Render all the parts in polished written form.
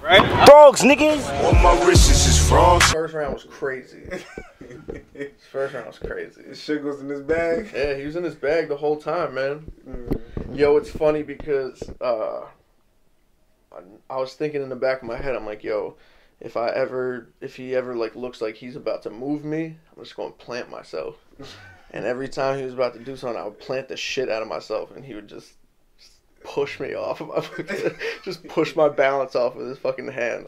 Right? Frogs, niggas! All my wrists is frogs. First round was crazy. First round was crazy. His shit was in his bag? Yeah, he was in his bag the whole time, man. Yo, it's funny because I was thinking in the back of my head, I'm like, yo, if he ever like looks like he's about to move me, I'm just going to plant myself. And every time he was about to do something, I would plant the shit out of myself, and he would just push me off of my, just push my balance off with his fucking hand.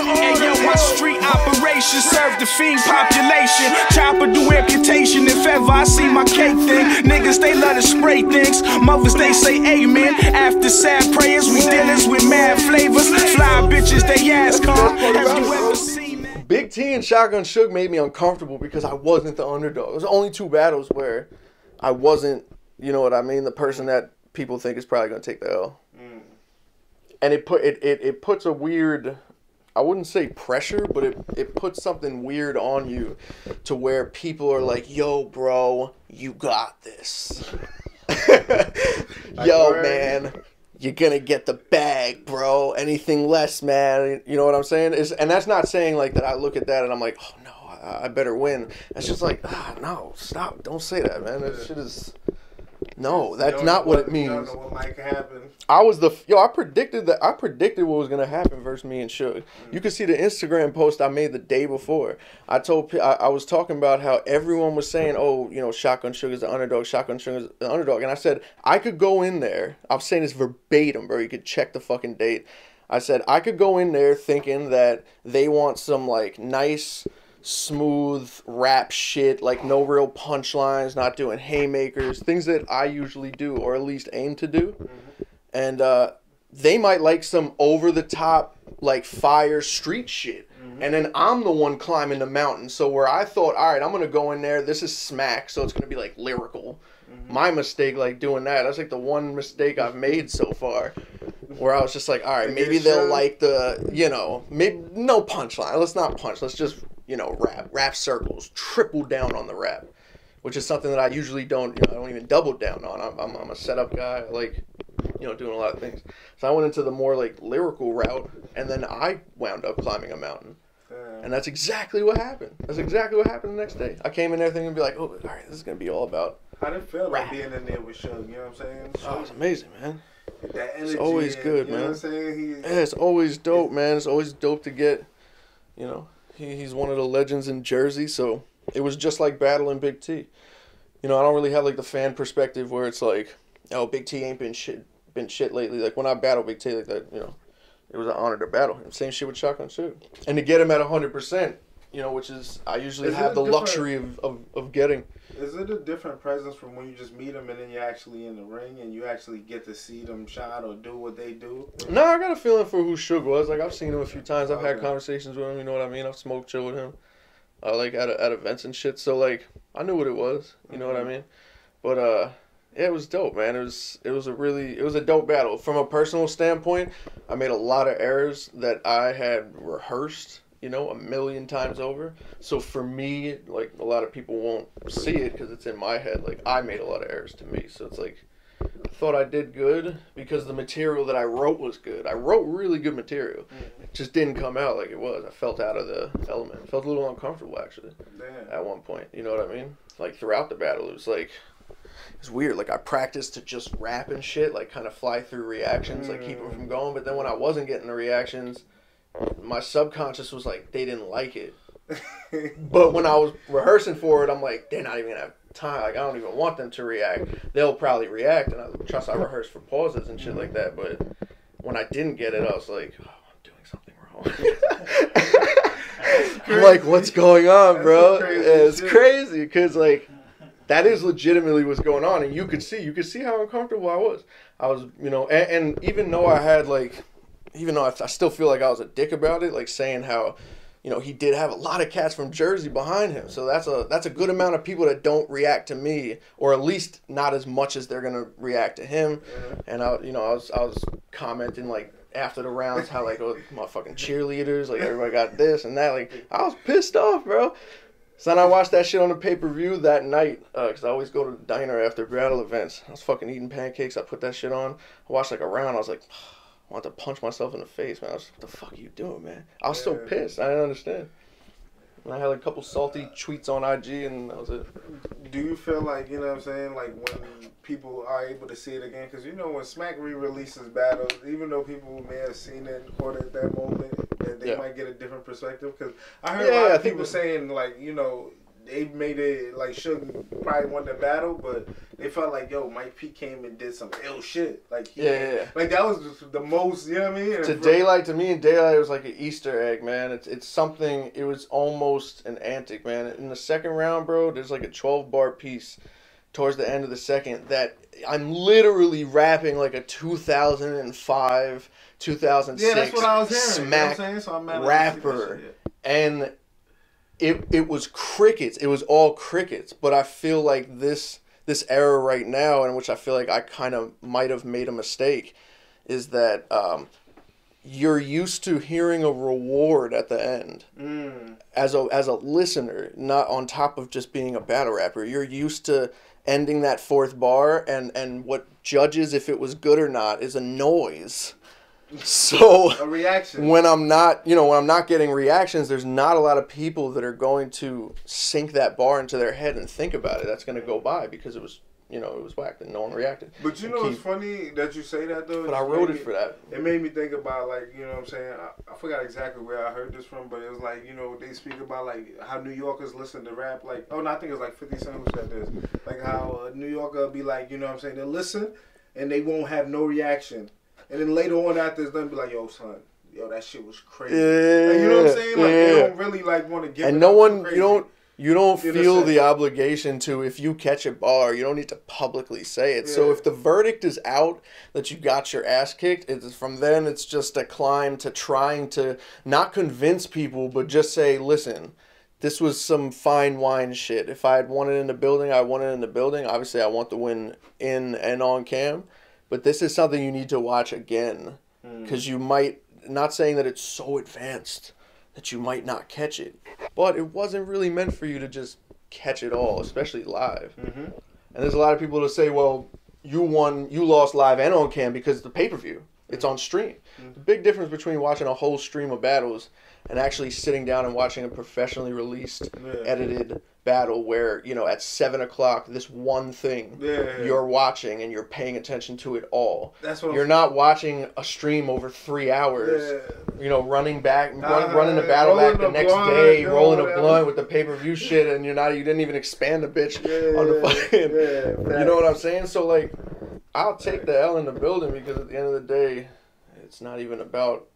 Hey yo, my street operation serve the fiend population. Chopper do amputation if ever I see my cake thing. Niggas they love to spray things. Mothers they say amen. After sad prayers we dealers with mad flavors. Fly bitches they ass calm. Have you ever seen that? Big T and Shotgun Suge made me uncomfortable because I wasn't the underdog. There's only two battles where I wasn't, you know what I mean, the person that people think is probably gonna take the L. And it puts a weird, I wouldn't say pressure, but it puts something weird on you to where people are like, yo, bro, you got this. Yo, man, you're going to get the bag, bro. Anything less, man. You know what I'm saying? And that's not saying like that I look at that and I'm like, oh, no, I better win. It's just like, no, stop. Don't say that, man. That shit is... No, that's not what it means. You don't know what might happen. I predicted what was gonna happen versus me and Suge. You can see the Instagram post I made the day before. I was talking about how everyone was saying, oh, you know, Shotgun Suge is the underdog, Shotgun Suge is the underdog, and I said I could go in there. I'm saying this verbatim, bro. You could check the fucking date. I said I could go in there thinking that they want some like nice, smooth rap shit, like no real punchlines, not doing haymakers, things that I usually do or at least aim to do. And they might like some over the top like fire street shit. And then I'm the one climbing the mountain. So where I thought, all right, I'm gonna go in there, this is smack, so it's gonna be like lyrical. My mistake, like doing that's like the one mistake I've made so far, where I was just like, all right, maybe they'll like the, you know, maybe no punchline, let's not punch, let's just, you know, rap circles, triple down on the rap, which is something that I usually don't, you know, I don't even double down on. I'm a setup guy. I like, you know, doing a lot of things. So I went into the more like lyrical route, and then I wound up climbing a mountain. And that's exactly what happened. That's exactly what happened the next day. I came in there thinking, be like, oh, all right, this is going to be all about How did it feel like being in there with Suge, you know what I'm saying? Oh, it's amazing, man. That energy, it's always good, you man. know what I'm saying? Yeah, it's always dope, man. It's always dope to get, you know, he's one of the legends in Jersey, so it was just like battling Big T. You know, I don't really have like the fan perspective where it's like, oh, Big T ain't been shit lately. Like when I battle Big T like that, you know, it was an honor to battle him. Same shit with Shotgun Suge. And to get him at 100%, you know, which is, I usually have the luxury of getting. Is it a different presence from when you just meet them and then you're actually in the ring and you actually get to see them shot or do what they do? No, I got a feeling for who Suge was. Like, I've seen him a few times. I've had conversations with him, you know what I mean? I've smoked chill with him, like, at events and shit. So, like, I knew what it was, you know what I mean? But, yeah, it was dope, man. It was a dope battle. From a personal standpoint, I made a lot of errors that I had rehearsed, you know, 1,000,000 times over. So for me, like, a lot of people won't see it because it's in my head. Like, I made a lot of errors to me. So it's like, I thought I did good because the material that I wrote was good. I wrote really good material. It just didn't come out like it was. I felt out of the element. I felt a little uncomfortable, actually, at one point. You know what I mean? Like, throughout the battle, it was like, it's weird. Like, I practiced to just rap and shit, like, kind of fly through reactions, like, keep them from going. But then when I wasn't getting the reactions, my subconscious was like, they didn't like it. But when I was rehearsing for it, I'm like, they're not even gonna have time. Like, I don't even want them to react. They'll probably react, and I rehearsed for pauses and shit like that. But when I didn't get it, I was like, oh, I'm doing something wrong. I'm like, what's going on, bro? It's crazy because, like, that is legitimately what's going on, and you could see how uncomfortable I was. I was, you know, and even though I had, like, even though I still feel like I was a dick about it, like saying how, you know, he did have a lot of cats from Jersey behind him. So that's a good amount of people that don't react to me, or at least not as much as they're gonna react to him. And I was commenting like after the rounds how like, oh, motherfucking cheerleaders, like everybody got this and that. Like, I was pissed off, bro. So then I watched that shit on the pay-per-view that night, because I always go to the diner after battle events. I was fucking eating pancakes. I put that shit on. I watched like a round. I was like, I want to punch myself in the face, man. I was like, what the fuck are you doing, man? I was so pissed. I didn't understand. And I had like a couple salty tweets on IG, and that was it. Do you feel like, you know what I'm saying, like when people are able to see it again? Because, you know, when Smack re-releases battles, even though people may have seen it and caught it at that moment, that they might get a different perspective. Because I heard a lot of people saying, like, you know, they made it, like, Suge probably won the battle, but they felt like, yo, Mike P came and did some ill shit. Like, like, that was just the most, you know what I mean? To me, Daylight was like an Easter egg, man. It's something, it was almost an antic, man. In the second round, bro, there's like a 12-bar piece towards the end of the second that I'm literally rapping like a 2005, 2006 that's what I was hearing. Smack, you know what I'm saying? So I'm mad rapper. And it was crickets. It was all crickets. But I feel like this era right now, in which I feel like I kind of might have made a mistake, is that you're used to hearing a reward at the end as a listener, not on top of just being a battle rapper. You're used to ending that fourth bar, and what judges if it was good or not is a noise. So a reaction. When I'm not getting reactions, there's not a lot of people that are going to sink that bar into their head and think about it. That's going to go by because it was whacked and no one reacted. But you know, it's funny that you say that though. But I wrote it for that. It made me think about, like, you know what I'm saying? I forgot exactly where I heard this from, but it was like, you know, they speak about like how New Yorkers listen to rap. Like, oh no, I think it was like 50 Cent who said this. Like how a New Yorker be like, you know what I'm saying? They'll listen and they won't have no reaction. And then later on after it's done, be like, yo, son, yo, that shit was crazy. Like, you know what I'm saying? Like, they don't really, like, want to give and it no up one, crazy. you don't feel the obligation to, if you catch a bar, you don't need to publicly say it. Yeah. So if the verdict is out that you got your ass kicked, from then it's just a climb to trying to not convince people, but just say, listen, this was some fine wine shit. If I had won it in the building, I won it in the building. Obviously, I want the win in and on cam. But this is something you need to watch again, because you might, not saying that it's so advanced that you might not catch it, but it wasn't really meant for you to just catch it all, especially live. And there's a lot of people that say, well, you lost live and on cam because it's the pay-per-view. It's on stream. The big difference between watching a whole stream of battles and actually sitting down and watching a professionally released, edited battle where, you know, at 7 o'clock, this one thing you're watching and you're paying attention to it all. That's what you're not watching a stream over 3 hours, you know, running back, running the battle back the next day, rolling a blunt with the pay-per-view shit, and you didn't even expand the bitch on the fucking, you know what I'm saying? So, like, I'll take the L in the building because at the end of the day, it's not even about,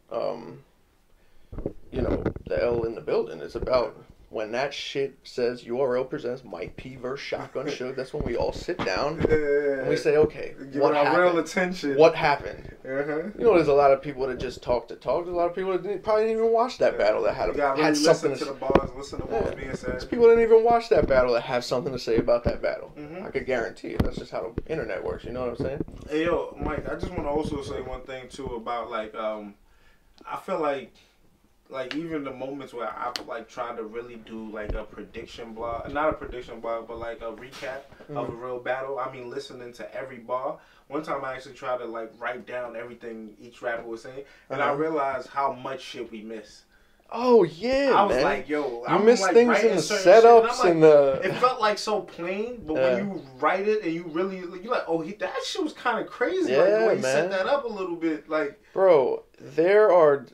you know, the L in the building. It's about when that shit says URL presents Mike P versus Shotgun Suge. That's when we all sit down and we say, okay, what happened? Real attention. What happened? You know, there's a lot of people that just talk to talk. There's a lot of people that probably didn't even watch that battle that had something to the bars, listen to what was being said. There's people that didn't even watch that battle that have something to say about that battle. I could guarantee it. That's just how the internet works. You know what I'm saying? Hey, yo, Mike, I just want to also say one thing, too, about, like, I feel like even the moments where I've like tried to really do like a prediction blog, not a prediction blog, but like a recap of a real battle. I mean, listening to every bar. One time I actually tried to like write down everything each rapper was saying, and I realized how much shit we miss. Oh yeah, I was like, yo, you miss like things in the setups and the. It felt like so plain, but when you write it and you really, you're like, oh, that shit was kind of crazy. Yeah, like the way he set that up a little bit, like. Bro,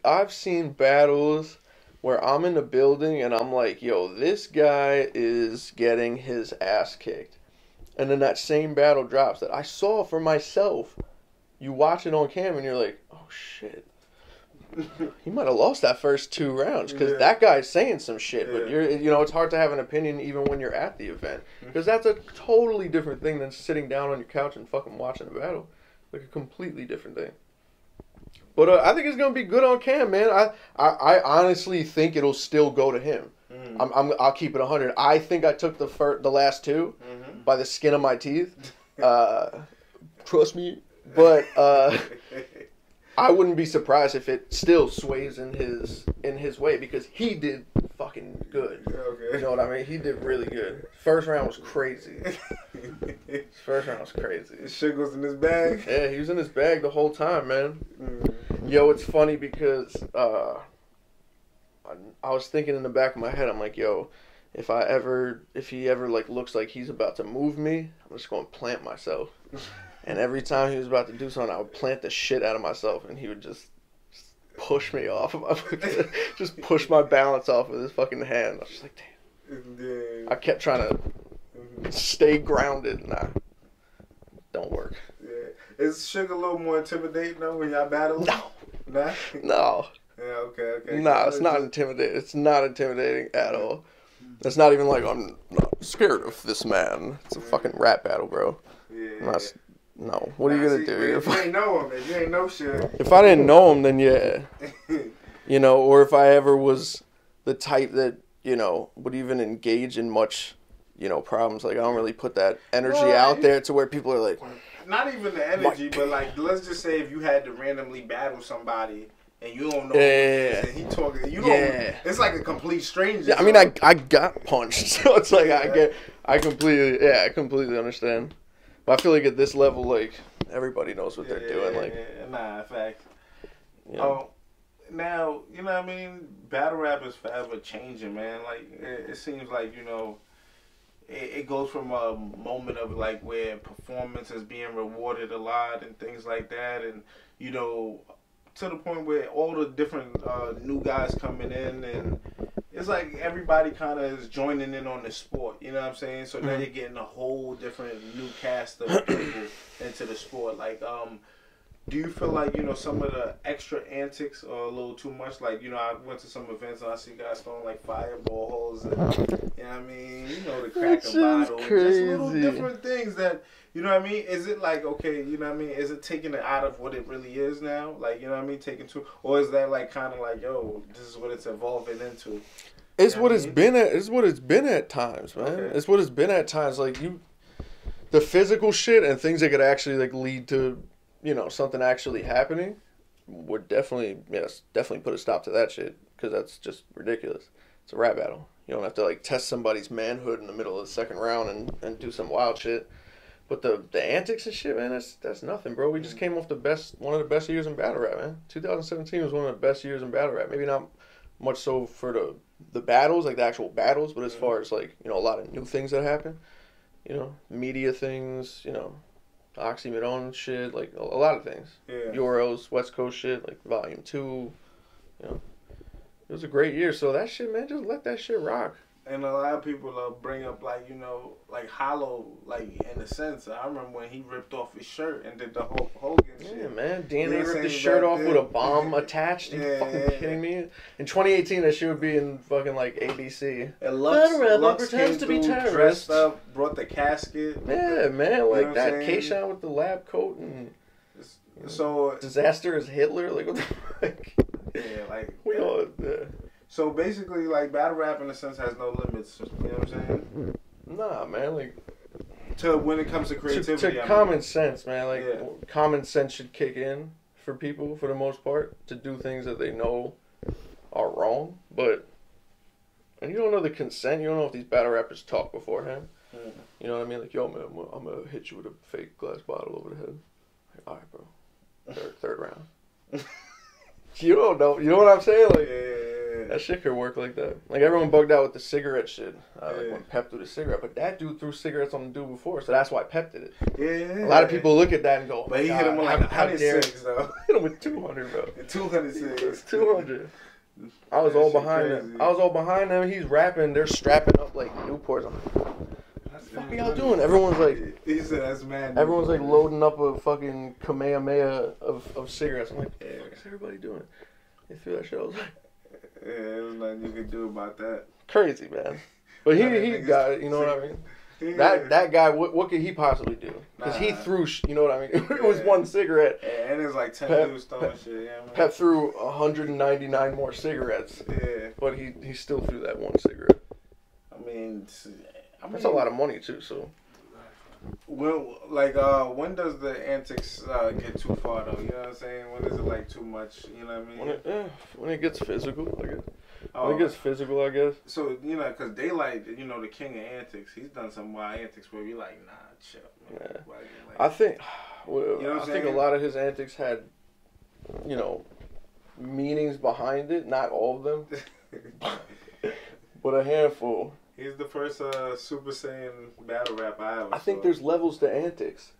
I've seen battles where I'm in the building and I'm like, yo, this guy is getting his ass kicked. And then that same battle drops that I saw for myself. You watch it on cam and you're like, oh shit. He might have lost that first 2 rounds because that guy's saying some shit. But it's hard to have an opinion even when you're at the event because that's a totally different thing than sitting down on your couch and fucking watching a battle. Like a completely different thing. But I think it's gonna be good on cam, man. I honestly think it'll still go to him. I'll keep it 100. I think I took the last 2 by the skin of my teeth. Trust me, but I wouldn't be surprised if it still sways in his way because he did fucking good. Okay. You know what I mean? He did really good. First round was crazy. First round was crazy. Suge was in his bag? Yeah, he was in his bag the whole time, man. Yo, it's funny because I was thinking in the back of my head, I'm like, yo, if he ever like looks like he's about to move me, I'm just going to plant myself. And every time he was about to do something, I would plant the shit out of myself, and he would just push me off of my just push my balance off of his fucking hand. I was just like, damn. I kept trying to stay grounded. Nah, don't work. Yeah. Is Suge a little more intimidating though when y'all battle? No. Nah? No. Yeah, okay. Nah, it's not intimidating. It's not intimidating at all. It's not even like I'm not scared of this man. It's a fucking rap battle, bro. Yeah. No. What are you gonna do? If you ain't know him, if you ain't know shit. If I didn't know him, then yeah. You know, or if I ever was the type that, you know, would even engage in much, you know, problems. Like, I don't really put that energy out there to where people are like... Not even the energy, but like, let's just say if you had to randomly battle somebody and you don't know who it is, and he talking, you don't, it's like a complete stranger. Yeah, I mean, I got punched, so it's like, I completely understand. But I feel like at this level, like, everybody knows what they're doing. Like, nah, fact. You know. Now, you know what I mean? Battle rap is forever changing, man. Like, it seems like, you know, it goes from a moment of, like, where performance is being rewarded a lot and things like that. And, you know, to the point where all the different new guys coming in, and it's like everybody kind of is joining in on the sport, you know what I'm saying? So now you're getting a whole different new cast of people into the sport. Like, do you feel like, you know, some of the extra antics are a little too much? Like, you know, I went to some events and I see guys throwing like fireballs and, you know what I mean? You know, the crack a bottle. Just little different things that, you know what I mean? Is it like, okay, you know what I mean? Is it taking it out of what it really is now? Like, you know what I mean? Or is that like kind of like, yo, this is what it's evolving into? It's what it's been at. It's what it's been at times, man. Okay. It's what it's been at times. Like, the physical shit and things that could actually like lead to, you know, something actually happening would definitely put a stop to that shit, because that's just ridiculous. It's a rap battle. You don't have to like test somebody's manhood in the middle of the second round and do some wild shit. But the antics and shit, man, that's nothing, bro. We just came off one of the best years in battle rap, man. 2017 was one of the best years in battle rap. Maybe not much so for the battles, like the actual battles, but as far as like, you know, a lot of new things that happen, you know, media things, you know, Oxymoron shit, like a lot of things. Yeah. Euros, West Coast shit, like Volume 2, you know. It was a great year, so that shit, man, just let that shit rock. And a lot of people bring up, like, you know, like Hollow, like, in a sense. I remember when he ripped off his shirt and did the whole Hogan shit. Yeah, man. DNA ripped his shirt off with a bomb attached. Are you fucking kidding me? In 2018, that shit would be in fucking, like, ABC. And Lux pretends to be terrorist. Dressed up, brought the casket. Yeah, man. Like, that K-Shine with the lab coat and... So... Disaster is Hitler. Like, what the fuck? Yeah, like... We all... So basically, like, battle rap in a sense has no limits. You know what I'm saying? Nah, man. Like, to when it comes to creativity, to common sense, man. Like, common sense should kick in for people for the most part to do things that they know are wrong. But, and you don't know the consent. You don't know if these battle rappers talk beforehand. You know what I mean? Like, yo, man, I'm gonna hit you with a fake glass bottle over the head. Like, all right, bro. Third round. You don't know. You know what I'm saying? Like, that shit could work like that. Like, everyone bugged out with the cigarette shit. Like, when Pep threw the cigarette. But that dude threw cigarettes on the dude before, so that's why Pep did it. Yeah. A lot of people look at that and go, but he hit him with like 106, though. Hit him with 200, bro. 206. 200. I was all behind him. I was all behind him. He's rapping. They're strapping up, like, Newports. I'm like, what the fuck are y'all doing? Everyone's like... He said, that's mad. Everyone's, like, loading up a fucking Kamehameha of cigarettes. I'm like, what's everybody doing? They feel that shit. I was like... Yeah, there's nothing you can do about that. Crazy, man. But he got it, you know what I mean? That guy, what could he possibly do? Because he threw, you know what I mean? It was one cigarette. Yeah, and it's like 10 dudes throwing shit. Yeah, man. Pep threw 199 more cigarettes. Yeah. But he still threw that one cigarette. I mean, that's a lot of money, too, so. Well, like, when does the antics get too far, though? You know what I'm saying? When is it, like, too much? You know what I mean? When it gets physical. Like When it gets physical, I guess. So, you know, because Daylight, you know, the king of antics, he's done some wild antics where we like, nah, chill. Man. Yeah. Like, I think, well, you know what I I'm think a saying? lot of his antics had, you know, meanings behind it. Not all of them, but a handful. He's the first Super Saiyan battle rap I ever I think saw. there's levels to antics.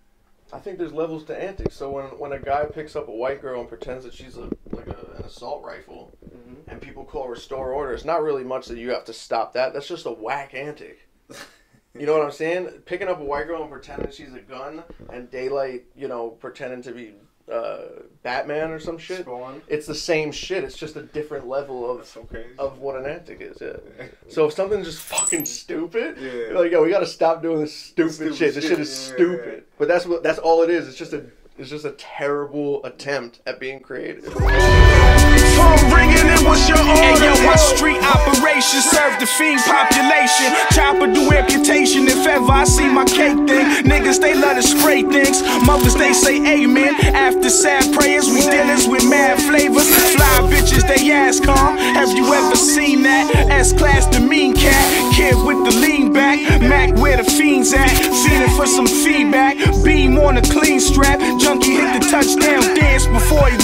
So when a guy picks up a white girl and pretends that she's an assault rifle, and people call restore order, it's not really much that you have to stop that. That's just a whack antic. You know what I'm saying? Picking up a white girl and pretending she's a gun, and Daylight, you know, pretending to be Batman or some shit. Spawn. It's the same shit. It's just a different level That's so crazy. of what an antic is. Yeah. So if something's just fucking stupid, Yeah. you're like, yo, we gotta stop doing this stupid shit. This shit is stupid. But that's all it is. It's just a terrible attempt at being creative. Phone ringing, and what's your order? Hey, yo, my street operation serve the fiend population. Chopper do amputation if ever I see my cake thing. Niggas, they love to spray things. Mothers, they say amen. After sad prayers, we dealers with mad flavors. Fly bitches, they ass calm. Have you ever seen that? S-Class, the mean cat. Kid with the lean back. Mac, where the fiends at? Feeding for some feedback. Beam on a clean strap. Junkie hit the touchdown dance before he